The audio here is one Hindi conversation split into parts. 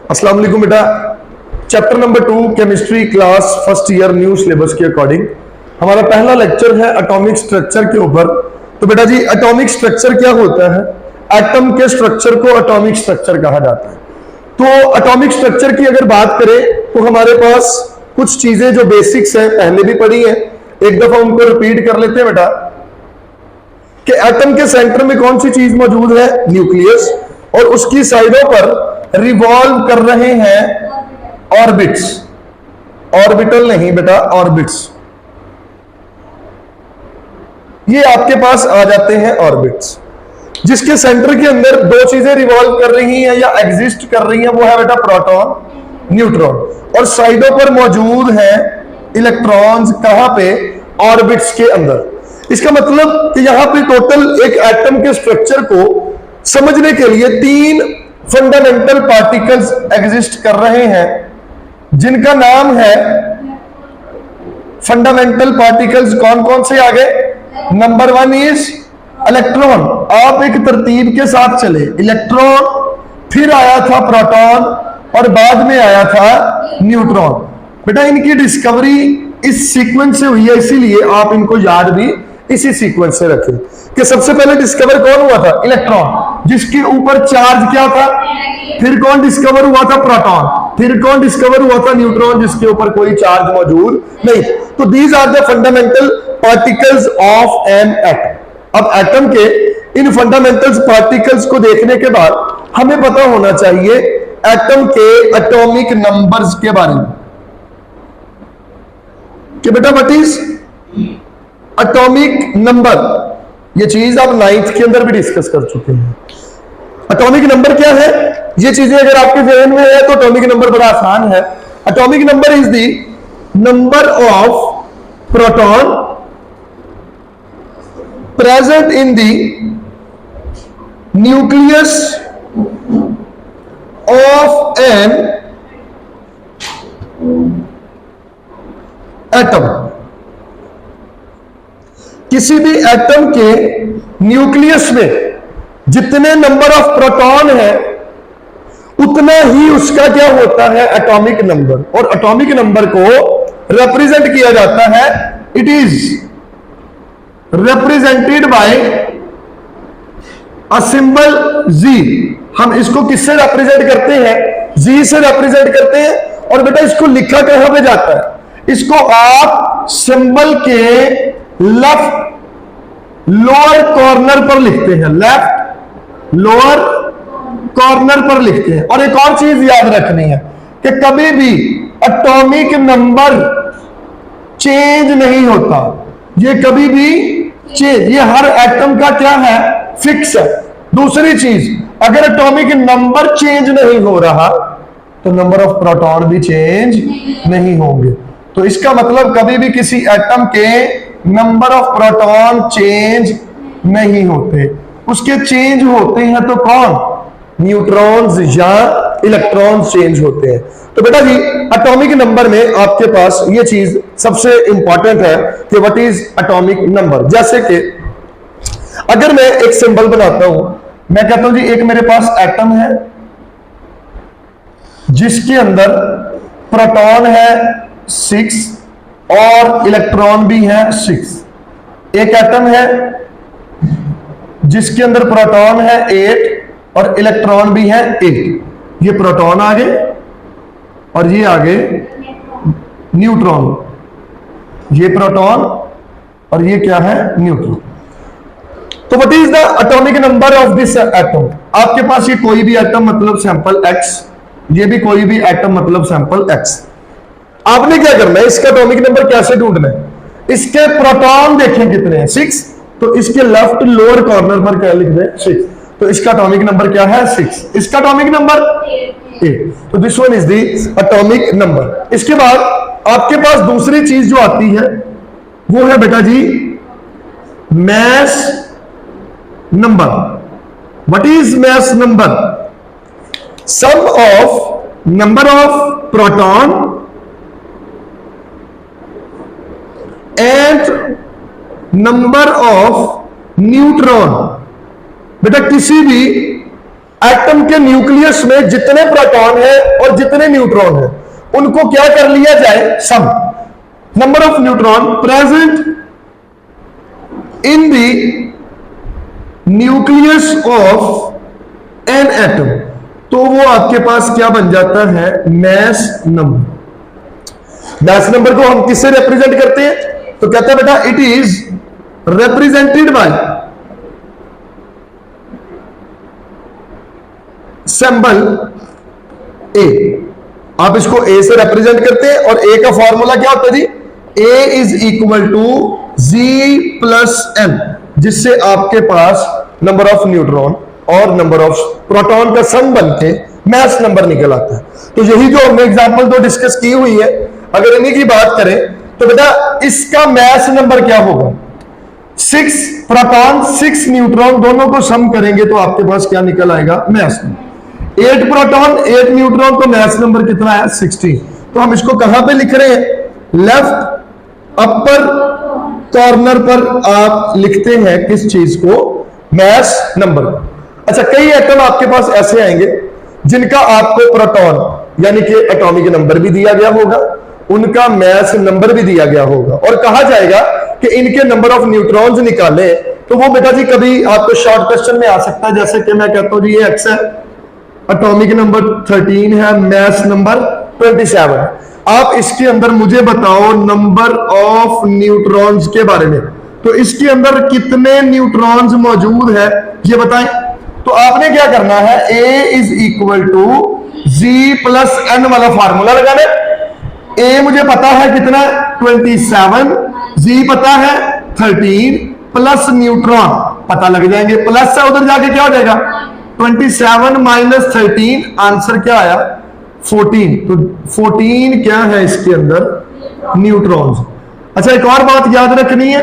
अस्सलाम वालेकुम बेटा। Chapter number 2 chemistry class first year new syllabus के अकॉर्डिंग हमारा पहला लेक्चर है एटॉमिक स्ट्रक्चर के ऊपर। तो बेटा जी एटॉमिक स्ट्रक्चर क्या होता है? एटम के स्ट्रक्चर को एटॉमिक स्ट्रक्चर कहा जाता है। तो एटॉमिक स्ट्रक्चर की अगर बात करें तो हमारे पास कुछ चीजें जो बेसिक्स है पहले भी पढ़ी है, एक दफा उनको रिपीट कर लेते हैं बेटा कि एटम के सेंटर में कौन सी चीज मौजूद है? न्यूक्लियस, और उसकी साइडों पर रिवॉल्व कर रहे हैं ऑर्बिट्स। ऑर्बिटल नहीं बेटा, ऑर्बिट्स। ये आपके पास आ जाते हैं ऑर्बिट्स, जिसके सेंटर के अंदर दो चीजें रिवॉल्व कर रही हैं या एग्जिस्ट कर रही हैं, वो है बेटा प्रोटॉन, न्यूट्रॉन, और साइडों पर मौजूद हैं इलेक्ट्रॉन्स। कहां पे? ऑर्बिट्स के अंदर। इसका मतलब कि यहां पे टोटल एक एटम के स्ट्रक्चर को समझने के लिए 3 फंडामेंटल पार्टिकल्स एग्जिस्ट कर रहे हैं, जिनका नाम है फंडामेंटल पार्टिकल्स। कौन कौन से? आगे नंबर 1 इज इलेक्ट्रॉन। आप एक तरतीब के साथ चले, इलेक्ट्रॉन, फिर आया था प्रोटॉन, और बाद में आया था न्यूट्रॉन। बेटा इनकी डिस्कवरी इस सीक्वेंस से हुई है, इसीलिए आप इनको याद भी इसी सीक्वेंस से रखें कि सबसे पहले डिस्कवर कौन हुआ था? इलेक्ट्रॉन, जिसके ऊपर चार्ज क्या था। फिर कौन डिस्कवर हुआ था? प्रोटॉन। फिर कौन डिस्कवर हुआ था? न्यूट्रॉन, जिसके ऊपर कोई चार्ज मौजूद नहीं। तो these are the fundamental particles of an atom. अब एटम के इन फंडामेंटल पार्टिकल्स को देखने के बाद हमें पता होना चाहिए एटम के एटॉमिक नंबर्स के बारे में कि बेटा व्हाट इज एटॉमिक नंबर। ये चीज आप 9th के अंदर भी डिस्कस कर चुके हैं। एटॉमिक नंबर क्या है? ये चीजें अगर आपके जहन में है तो एटॉमिक नंबर बड़ा आसान है। Atomic number is the number of proton present in the nucleus of an atom. किसी भी एटम के न्यूक्लियस में जितने नंबर ऑफ प्रोटॉन है उतना ही उसका क्या होता है? Atomic number. और एटॉमिक नंबर को रिप्रेजेंट किया जाता है, it is represented by a symbol Z. हम इसको किससे रिप्रेजेंट करते हैं? जी से रिप्रेजेंट करते हैं। और बेटा इसको लिखा कहां पे जाता है? इसको आप सिंबल के लेफ्ट लोअर कॉर्नर पर लिखते हैं, लेफ्ट लोअर कॉर्नर पर लिखते हैं। और एक और चीज याद रखनी है कि कभी भी एटॉमिक नंबर चेंज नहीं होता। ये कभी भी चेंज, ये हर एटम का क्या है? फिक्स है। दूसरी चीज, अगर एटॉमिक नंबर चेंज नहीं हो रहा तो नंबर ऑफ प्रोटॉन भी चेंज नहीं होंगे। तो इसका मतलब कभी भी किसी एटम के नंबर ऑफ प्रोटॉन चेंज नहीं होते। उसके चेंज होते हैं तो कौन? न्यूट्रॉन्स या इलेक्ट्रॉन्स चेंज होते हैं। तो बेटा जी एटॉमिक नंबर में आपके पास ये चीज सबसे इंपॉर्टेंट है कि व्हाट इज एटॉमिक नंबर। जैसे कि अगर मैं एक सिंबल बनाता हूं, मैं कहता हूं जी एक मेरे पास एटम है जिसके अंदर प्रोटॉन है 6 और इलेक्ट्रॉन भी है 6। एक एटम है जिसके अंदर प्रोटॉन है 8 और इलेक्ट्रॉन भी है 8। ये प्रोटॉन आगे और ये आगे न्यूट्रॉन। ये प्रोटॉन और ये क्या है? न्यूट्रॉन। तो what is the atomic number of this atom? आपके पास ये कोई भी एटम मतलब सैंपल X, ये भी कोई भी एटम मतलब सैंपल X। आपने क्या करना है? इसका एटॉमिक नंबर कैसे ढूंढना है? इसके प्रोटॉन देखें कितने हैं? 6। तो इसके लेफ्ट लोअर कॉर्नर पर क्या लिख दें? 6। तो इसका एटॉमिक नंबर क्या है? 6। इसका एटॉमिक नंबर 8। तो this one is the atomic number. इसके बाद आपके पास दूसरी चीज जो आती है वो है बेटा जी mass number. What is mass number? Sum of number of proton and number of neutron. बेटा किसी भी एटम के न्यूक्लियस में जितने प्रोटॉन है और जितने न्यूट्रॉन है उनको क्या कर लिया जाए, sum. Number of neutron present in the nucleus of an atom, तो वो आपके पास क्या बन जाता है, मैस नंबर। मैस नंबर को हम किससे रिप्रेजेंट करते हैं, तो कहता है बेटा it is represented by symbol A. आप इसको ए से रिप्रेजेंट करते हैं और ए का फॉर्मूला क्या होता है जी, A is equal to Z plus N, जिससे आपके पास नंबर ऑफ न्यूट्रॉन और नंबर ऑफ प्रोटॉन का सम बनके मैस नंबर निकल आता है। तो यही जो हमने एग्जांपल दो डिस्कस की हुई है, अगर इन्हीं की बात करें तो बेटा इसका मैस नंबर क्या होगा, 6 प्रोटॉन 6 न्यूट्रॉन दोनों को सम करेंगे तो आपके पास क्या निकल आएगा, मैस नंबर। 8 प्रोटॉन 8 न्यूट्रॉन, तो मैस नंबर कितना है, 16। तो हम इसको कहां पे लिख रहे हैं, लेफ्ट अपर कॉर्नर पर आप लिखते हैं किस चीज को, मैस नंबर। अच्छा, कई एटम आपके पास ऐसे आएंगे जिनका आपको प्रोटॉन यानी कि एटॉमिक नंबर भी दिया गया होगा, उनका मैस नंबर भी दिया गया होगा और कहा जाएगा कि इनके नंबर ऑफ न्यूट्रॉन्स निकाले। तो वो बेटा जी कभी आपको शॉर्ट क्वेश्चन में आ सकता है, जैसे कि मैं कहता हूं जी ये एक्स है, एटॉमिक नंबर 13 है, मैस नंबर 27। आप इसके अंदर मुझे बताओ नंबर ऑफ न्यूट्रॉन्स के बारे में, तो इसके अंदर कितने न्यूट्रॉन्स मौजूद है ये बताएं। तो आपने क्या करना है, A is equal to Z plus N वाला फार्मूला लगाना। ए मुझे पता है कितना, 27, जी पता है 13, प्लस न्यूट्रॉन पता लग जाएंगे, प्लस से उधर जाके क्या हो जाएगा, 27 माइनस 13, आंसर क्या आया 14। तो 14 क्या है इसके अंदर, न्यूट्रॉन्स। अच्छा, एक और बात याद रखनी है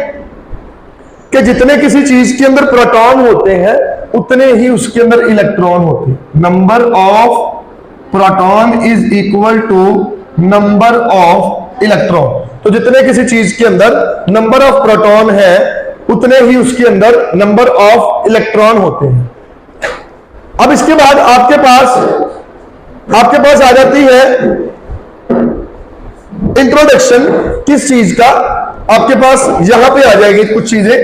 कि जितने किसी चीज के अंदर प्रोटॉन होते हैं उतने ही उसके अंदर इलेक्ट्रॉन होते हैं। Number of proton is equal to number of electron. तो जितने किसी चीज के अंदर नंबर ऑफ प्रोटॉन है उतने ही उसके अंदर नंबर ऑफ इलेक्ट्रॉन होते हैं। अब इसके बाद आपके पास आ जाती है इंट्रोडक्शन किस चीज का, आपके पास यहां पे आ जाएगी कुछ चीजें।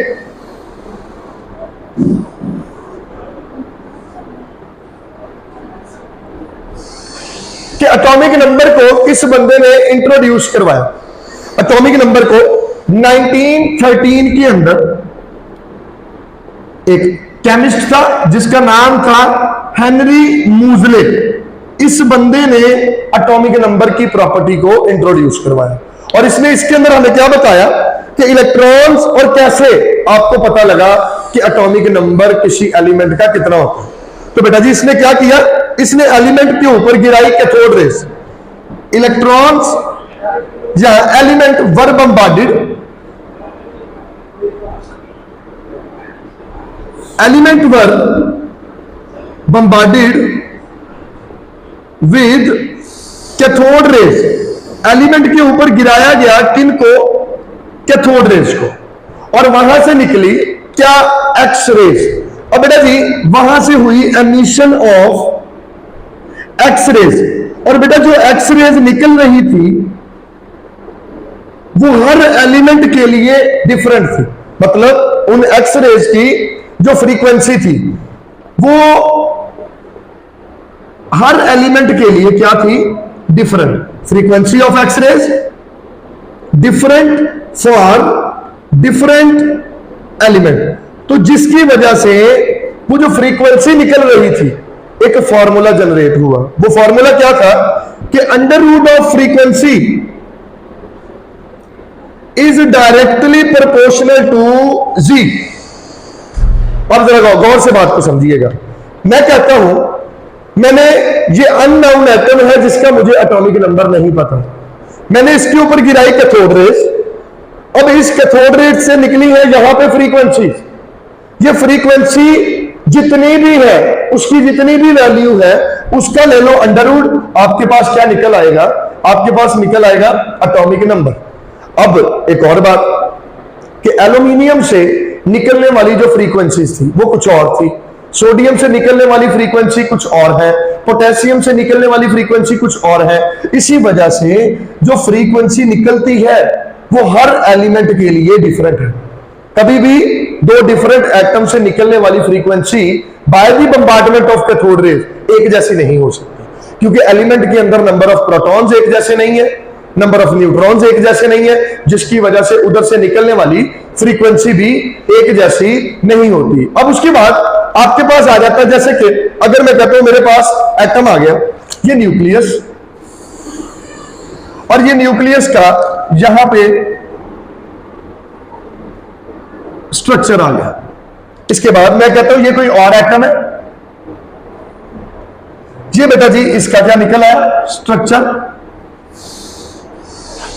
कि एटॉमिक नंबर को किस बंदे ने इंट्रोड्यूस करवाया। एटॉमिक नंबर को 1913 के अंदर एक केमिस्ट था जिसका नाम था हेनरी मूजले। इस बंदे ने एटॉमिक नंबर की प्रॉपर्टी को इंट्रोड्यूस करवाया और इसने इसके अंदर हमें क्या बताया कि इलेक्ट्रॉन्स और कैसे आपको पता लगा कि एटॉमिक नंबर किसी एलिमेंट का कितना होता है। तो बेटा जी इसने क्या किया, इसने एलिमेंट के ऊपर गिराई कैथोड रेस। इलेक्ट्रॉन्स या element were bombarded, element were bombarded with cathode rays. Element के ऊपर गिराया गया किनको, कैथोड रेस को, और वहां से निकली क्या, एक्स रेस। अब बेटा जी वहां से हुई एमिशन ऑफ एक्स रेस, और बेटा जो एक्स रेस निकल रही थी वो हर एलिमेंट के लिए डिफरेंट थी। मतलब उन एक्स रेस की जो फ्रीक्वेंसी थी वो हर एलिमेंट के लिए क्या थी, different. Frequency of X rays different for different element. तो जिसकी वजह से वो जो फ्रीक्वेंसी निकल रही थी एक फॉर्मूला जनरेट हुआ। वो फॉर्मूला क्या था कि under root of frequency is directly proportional to Z. अब जरा गौर से बात को समझिएगा। मैं कहता हूं मैंने ये अननोन एटम है जिसका मुझे एटॉमिक नंबर नहीं पता, मैंने इसके ऊपर गिराई कैथोड रेस। अब इस कैथोड रेस से निकली है यहां पे फ्रीक्वेंसी। ये फ्रीक्वेंसी जितनी भी है उसकी जितनी भी वैल्यू है उसका ले लो अंडर रूट, आपके पास क्या निकल आएगा, आपके पास निकल आएगा एटॉमिक नंबर। अब एक और बात कि एल्यूमिनियम से निकलने वाली जो फ्रीक्वेंसीज थी वो कुछ और थी, सोडियम से निकलने वाली फ्रीक्वेंसी कुछ और है, पोटेशियम से निकलने वाली फ्रीक्वेंसी कुछ और है। इसी वजह से जो फ्रीक्वेंसी निकलती है वो हर एलिमेंट के लिए डिफरेंट है। कभी भी दो डिफरेंट एटम से निकलने वाली frequency by the bombardment of cathode rays एक जैसी नहीं हो सकती, क्योंकि एलिमेंट के अंदर नंबर ऑफ प्रोटॉन्स एक जैसे नहीं है, नंबर ऑफ न्यूट्रॉन्स एक जैसे नहीं है, जिसकी वजह से उधर से निकलने वाली फ्रीक्वेंसी भी एक जैसी नहीं होती। अब उसके बाद आपके पास आ जाता है, जैसे कि अगर मैं कहता हूं मेरे पास एटम आ गया, ये न्यूक्लियस, और ये न्यूक्लियस का यहां पे स्ट्रक्चर आ गया। इसके बाद मैं कहता हूं ये कोई और एटम है, ये बेटा जी इसका क्या निकल आया स्ट्रक्चर।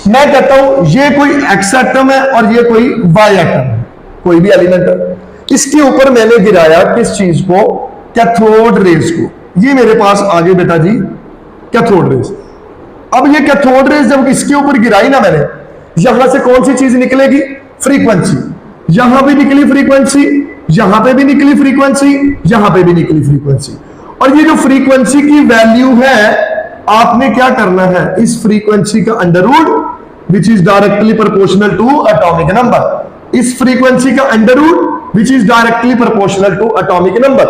मैं कहता हूं ये कोई एक्स एटम है और ये कोई वाई एटम है, कोई भी एलिमेंट है। इसके ऊपर मैंने गिराया किस चीज को, कैथोड रेज को। ये मेरे पास आगे बेटा जी कैथोड रेज। अब ये कैथोड रेज जब इसके ऊपर गिराई ना मैंने, यहां से कौन सी चीज निकलेगी, फ्रीक्वेंसी। यहां भी निकली फ्रीक्वेंसी, यहां पे भी निकली फ्रीक्वेंसी, यहां पे भी निकली फ्रीक्वेंसी। और ये जो फ्रीक्वेंसी की वैल्यू है, आपने क्या करना है, इस फ्रीक्वेंसी का under root which is directly proportional to atomic number, इस फ्रीक्वेंसी का under root which is directly proportional to atomic number.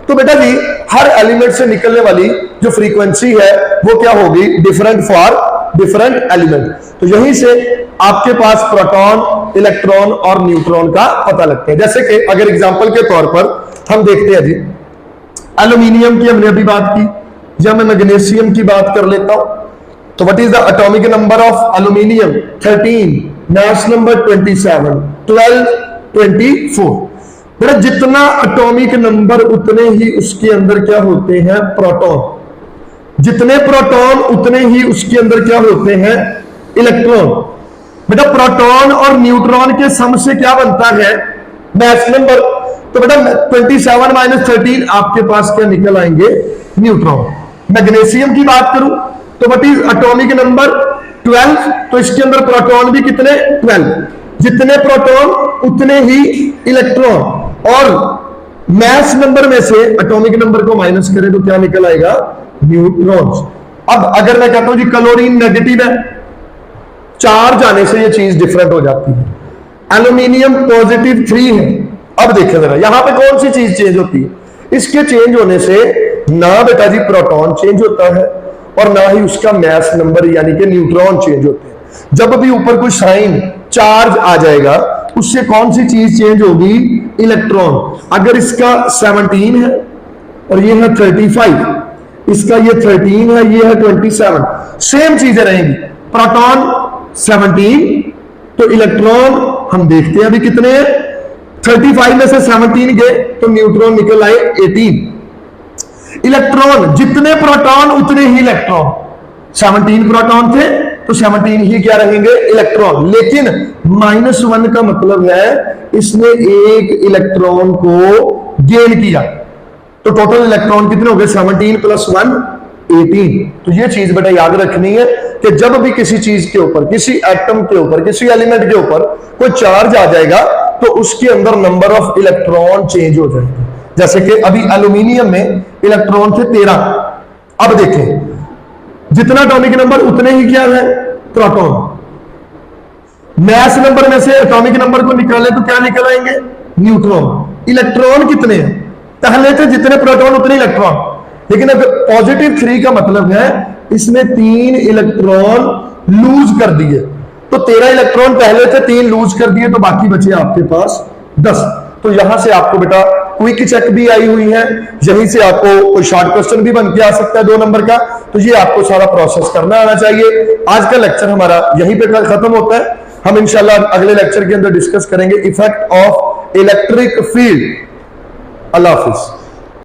तो बेटा जी हर एलिमेंट से निकलने वाली जो फ्रीक्वेंसी है वो क्या होगी, डिफरेंट फॉर डिफरेंट एलिमेंट। तो यहीं से आपके पास प्रोटॉन, इलेक्ट्रॉन और न्यूट्रॉन का पता लगता है। जैसे कि अगर एग्जांपल के तौर पर हम देखते हैं जी, एल्यूमिनियम की हमने अभी बात की, या मैं मैग्नीशियम की बात कर लेता हूं। तो what is the atomic number of aluminium, 13, mass number 27, 12, 24। बेटा जितना एटॉमिक नंबर उतने ही उसके अंदर क्या होते हैं, प्रोटॉन। जितने प्रोटॉन उतने ही उसके अंदर क्या होते हैं, इलेक्ट्रॉन। बेटा प्रोटॉन और न्यूट्रॉन के सम से क्या बनता है, मास नंबर। तो बेटा 27 माइनस 13 आपके पास क्या निकल आएंगे, न्यूट्रॉन। मैग्नीशियम की बात करूं तो व्हाट इज एटॉमिक नंबर, 12। तो इसके अंदर प्रोटॉन भी कितने, 12। जितने प्रोटॉन उतने ही इलेक्ट्रॉन। और मास नंबर में से एटॉमिक नंबर को माइनस करें तो क्या निकल आएगा, न्यूट्रॉन्स। अब अगर मैं कहता हूं जी क्लोरीन नेगेटिव है, चार्ज आने से ये चीज डिफरेंट हो जाती है। एल्यूमिनियम पॉजिटिव 3 है। अब देखें जरा यहां पे कौन सी चीज चेंज होती है, इसके चेंज होने से ना बेटा जी प्रोटॉन चेंज होता है और ना ही उसका मास नंबर यानी कि न्यूट्रॉन चेंज होते हैं। जब भी ऊपर कोई साइन चार्ज आ जाएगा उससे कौन सी चीज चेंज होगी, इलेक्ट्रॉन। अगर इसका 17 है और ये है 35, इसका ये 13 है, ये है 27, सेम चीजें रहेंगी। प्रोटॉन 17 तो इलेक्ट्रॉन हम देखते हैं अभी कितने हैं, 35 में से 17 गए तो न्यूट्रॉन निकल आए 18। इलेक्ट्रॉन जितने प्रोटॉन उतने ही इलेक्ट्रॉन, 17 प्रोटॉन थे तो 17 ही क्या रहेंगे, इलेक्ट्रॉन। लेकिन -1 का मतलब है इसने एक इलेक्ट्रॉन को गेन किया, तो टोटल इलेक्ट्रॉन कितने हो गए, 17 + 1 18। तो ये चीज बेटा याद रखनी है कि जब भी किसी चीज के ऊपर, किसी एटम के ऊपर, किसी एलिमेंट के ऊपर कोई चार्ज आ जाएगा तो उसके अंदर नंबर ऑफ इलेक्ट्रॉन चेंज हो जाएंगे। जैसे कि अभी एल्यूमिनियम में इलेक्ट्रॉन थे 13। अब देखें जितना एटॉमिक नंबर उतने ही क्या है, प्रोटॉन। मास नंबर में से एटॉमिक नंबर को निकाले तो क्या निकल आएंगे, न्यूट्रॉन। इलेक्ट्रॉन कितने हैं, पहले थे जितने प्रोटॉन उतने इलेक्ट्रॉन, लेकिन अब पॉजिटिव 3 का मतलब है इसने 3 इलेक्ट्रॉन लूज कर दिए। तो 13 इलेक्ट्रॉन पहले थे, 3 लूज कर दिए, तो बाकी बचे आपके पास 10। तो यहां से आपको बेटा क्विक चेक भी आई हुई है, यहीं से आपको कोई शॉर्ट क्वेश्चन भी बन के आ सकता है 2 नंबर का। तो ये आपको सारा प्रोसेस करना आना चाहिए। आज का लेक्चर हमारा यहीं पे खत्म होता है। हम इंशाल्लाह अगले लेक्चर के अंदर डिस्कस करेंगे effect of electric field. Allah Hafiz.